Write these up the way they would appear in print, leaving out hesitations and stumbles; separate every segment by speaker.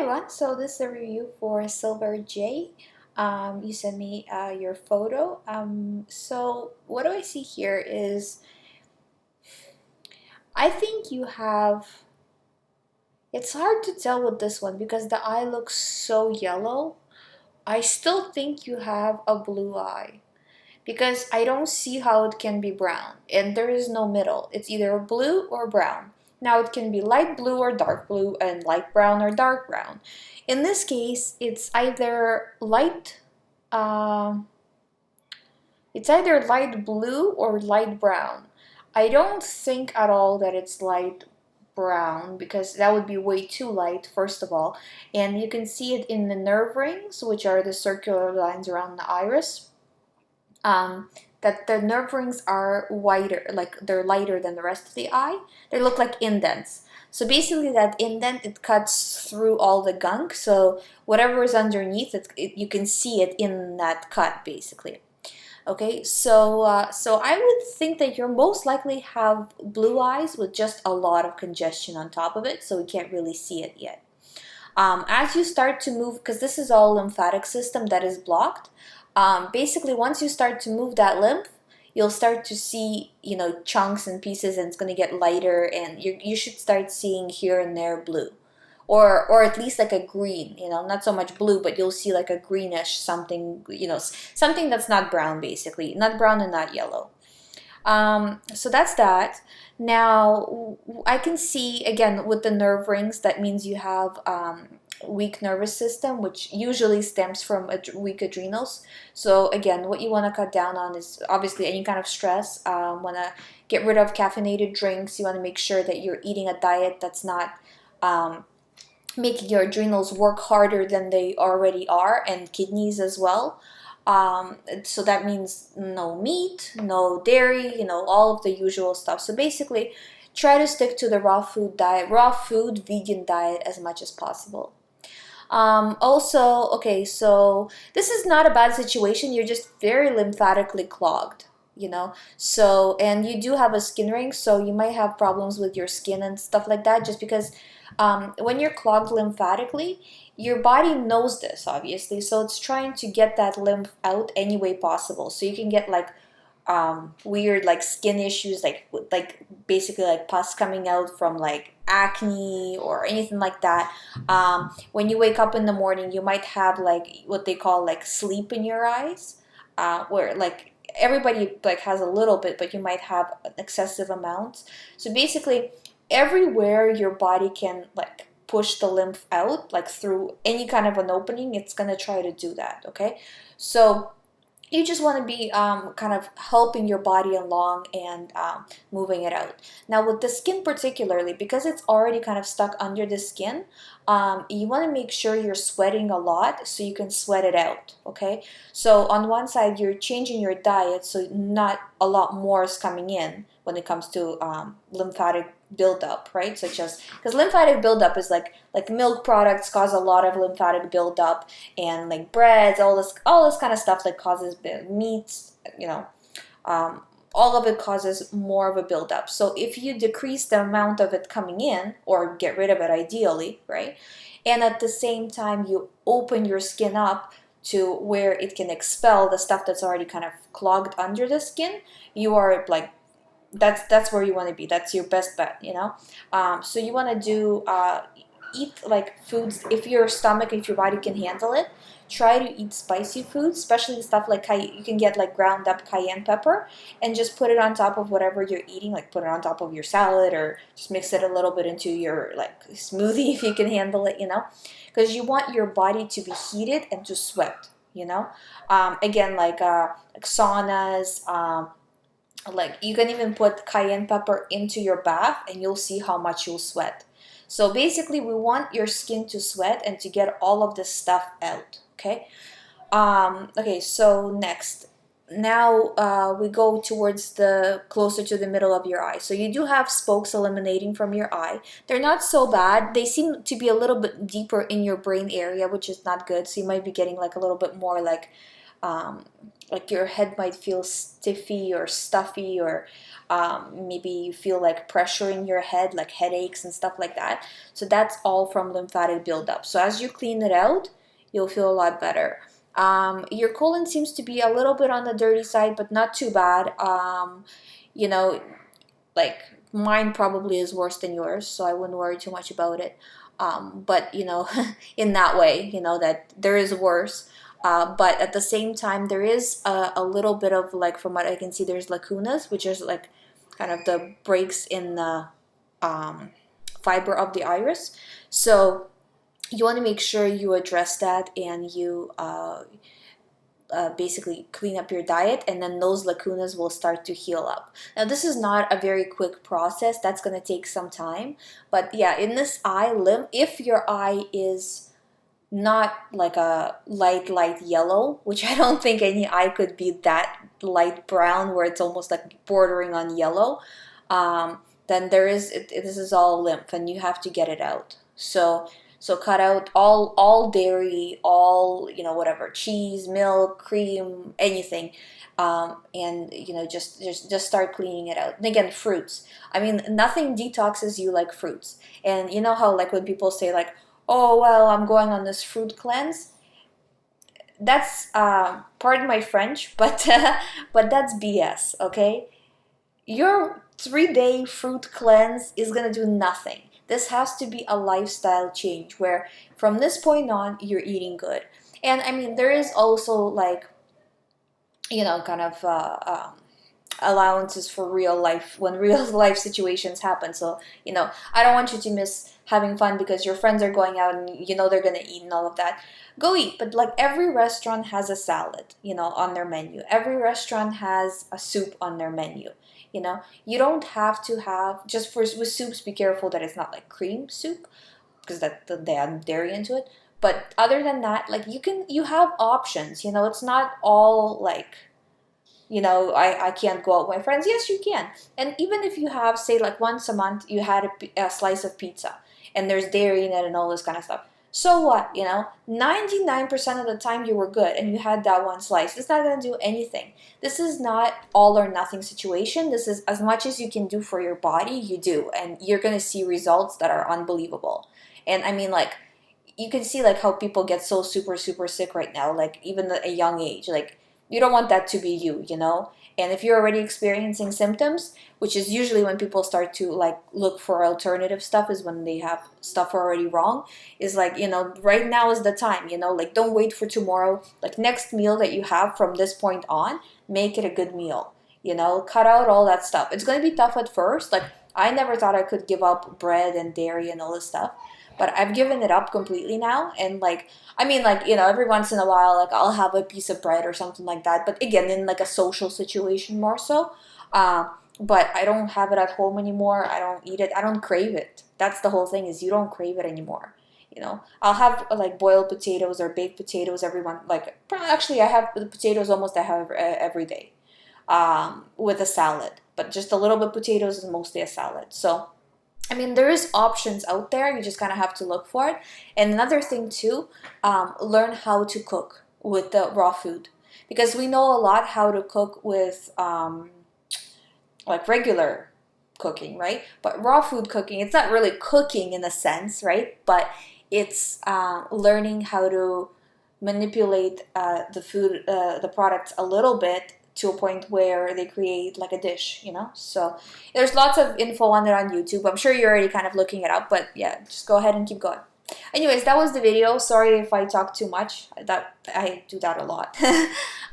Speaker 1: everyone, so this is a review for Silver J. You sent me your photo. So what do I see here is I think you have, it's hard to tell with this one because the eye looks so yellow. I still think you have a blue eye because I don't see how it can be brown and there is no middle. It's either blue or brown. Now it can be light blue or dark blue and light brown or dark brown. In this case, uh, it's either light blue or light brown. I don't think at all that it's light brown because that would be way too light, first of all. And you can see it in the nerve rings, which are the circular lines around the iris. That the nerve rings are wider, like they're lighter than the rest of the eye. They look like indents. So basically that indent, it cuts through all the gunk. So whatever is underneath, you can see it in that cut basically. Okay, so I would think that you most likely have blue eyes with just a lot of congestion on top of it, so we can't really see it yet. As you start to move, because this is all lymphatic system that is blocked, basically once you start to move that lymph, you'll start to see, chunks and pieces, and it's going to get lighter, and you should start seeing here and there blue. Or at least like a green, not so much blue, but you'll see like a greenish something, something that's not brown, basically. Not brown and not yellow. So that's that. Now, I can see, again, with the nerve rings, that means you have weak nervous system, which usually stems from weak adrenals. So again, what you want to cut down on is obviously any kind of stress. Want to get rid of caffeinated drinks. You want to make sure that you're eating a diet that's not making your adrenals work harder than they already are, and kidneys as well. So that means no meat, no dairy, all of the usual stuff. So basically, try to stick to the raw food diet, vegan diet as much as possible. Also, okay, so this is not a bad situation. You're just very lymphatically clogged. So, and you do have a skin ring, so you might have problems with your skin and stuff like that, just because when you're clogged lymphatically, your body knows this, obviously, so it's trying to get that lymph out any way possible. So you can get like weird like skin issues, like basically like pus coming out from like acne or anything like that. When you wake up in the morning, you might have like what they call like sleep in your eyes, where like everybody like has a little bit, but you might have excessive amounts. So basically, everywhere your body can like push the lymph out, like through any kind of an opening, it's gonna try to do that. Okay, so you just want to be kind of helping your body along and moving it out. Now with the skin particularly, because it's already kind of stuck under the skin, you want to make sure you're sweating a lot so you can sweat it out, okay? So on one side, you're changing your diet so not a lot more is coming in when it comes to lymphatic buildup, right? Such as, because lymphatic buildup is like milk products cause a lot of lymphatic buildup, and like breads, all this kind of stuff that causes meats, all of it causes more of a buildup. So if you decrease the amount of it coming in, or get rid of it ideally, right? And at the same time, you open your skin up to where it can expel the stuff that's already kind of clogged under the skin, you are like, that's where you want to be. That's your best bet, so you want to do eat like foods, if your body can handle it. Try to eat spicy foods, especially stuff like you can get like ground up cayenne pepper and just put it on top of whatever you're eating, like put it on top of your salad, or just mix it a little bit into your like smoothie if you can handle it, because you want your body to be heated and to sweat, again, like saunas, like you can even put cayenne pepper into your bath and you'll see how much you'll sweat. So basically, we want your skin to sweat and to get all of this stuff out, okay? Okay, so next. Now we go towards closer to the middle of your eye. So you do have spokes eliminating from your eye. They're not so bad. They seem to be a little bit deeper in your brain area, which is not good. So you might be getting like a little bit more like like your head might feel stiffy or stuffy, or maybe you feel like pressure in your head, like headaches and stuff like that. So that's all from lymphatic buildup. So as you clean it out, you'll feel a lot better. Your colon seems to be a little bit on the dirty side, but not too bad. You know, like mine probably is worse than yours, so I wouldn't worry too much about it. But you know, in that way, you know that there is worse. But at the same time, there is a little bit of, like, from what I can see, there's lacunas, which is like kind of the breaks in the um, fiber of the iris. So you want to make sure you address that, and you basically clean up your diet, and then those lacunas will start to heal up. Now, this is not a very quick process. That's going to take some time. But yeah, in this eye, if your eye is not like a light yellow, which I don't think any eye could be that light brown where it's almost like bordering on yellow, then this is all lymph, and you have to get it out. So cut out all dairy, all, you know, whatever, cheese, milk, cream, anything, and you know, just start cleaning it out. And again, fruits. I mean, nothing detoxes you like fruits. And you know how, like, when people say like, oh well, I'm going on this fruit cleanse. That's pardon my French, but but that's BS. Okay, your 3-day fruit cleanse is gonna do nothing. This has to be a lifestyle change where from this point on you're eating good. And I mean, there is also, like, you know, kind of allowances for real life when real life situations happen. So, you know, I don't want you to miss having fun because your friends are going out and you know they're gonna eat and all of that. Go eat, but like every restaurant has a salad, you know, on their menu. Every restaurant has a soup on their menu. You know, you don't have to have, just for with soups, be careful that it's not like cream soup, because they add dairy into it. But other than that, like, you have options. You know, it's not all like, you know, I can't go out with my friends. Yes, you can. And even if you have, say, like once a month, you had a slice of pizza and there's dairy in it and all this kind of stuff. So what, you know, 99% of the time you were good and you had that one slice. It's not going to do anything. This is not all or nothing situation. This is as much as you can do for your body, you do. And you're going to see results that are unbelievable. And I mean, like, you can see like how people get so super, super sick right now, like even at a young age. Like, you don't want that to be you, you know? And if you're already experiencing symptoms, which is usually when people start to like look for alternative stuff, is when they have stuff already wrong, is like, you know, right now is the time, you know, like don't wait for tomorrow. Like, next meal that you have from this point on, make it a good meal, you know, cut out all that stuff. It's going to be tough at first. Like, I never thought I could give up bread and dairy and all this stuff, but I've given it up completely now. And like, I mean, like, you know, every once in a while, like, I'll have a piece of bread or something like that, but again, in like a social situation more so. But I don't have it at home anymore. I don't eat it. I don't crave it. That's the whole thing, is you don't crave it anymore. You know, I'll have like boiled potatoes or baked potatoes every one. Like, actually, I have the potatoes almost I have every day, with a salad. But just a little bit of potatoes is mostly a salad. So I mean, there is options out there. You just kind of have to look for it. And another thing too, learn how to cook with the raw food, because we know a lot how to cook with like regular cooking, right? But raw food cooking, it's not really cooking in a sense, right? But it's learning how to manipulate the food, the products a little bit, to a point where they create like a dish, you know? So there's lots of info on it on YouTube. I'm sure you're already kind of looking it up, but yeah, just go ahead and keep going. Anyways, that was the video. Sorry if I talk too much. That I do that a lot.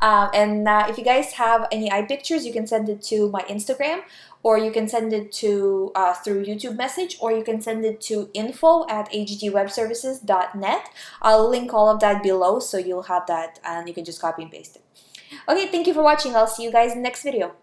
Speaker 1: And if you guys have any eye pictures, you can send it to my Instagram, or you can send it to through YouTube message, or you can send it to info@hdwebservices.net. I'll link all of that below, so you'll have that and you can just copy and paste it. Okay, thank you for watching. I'll see you guys in the next video.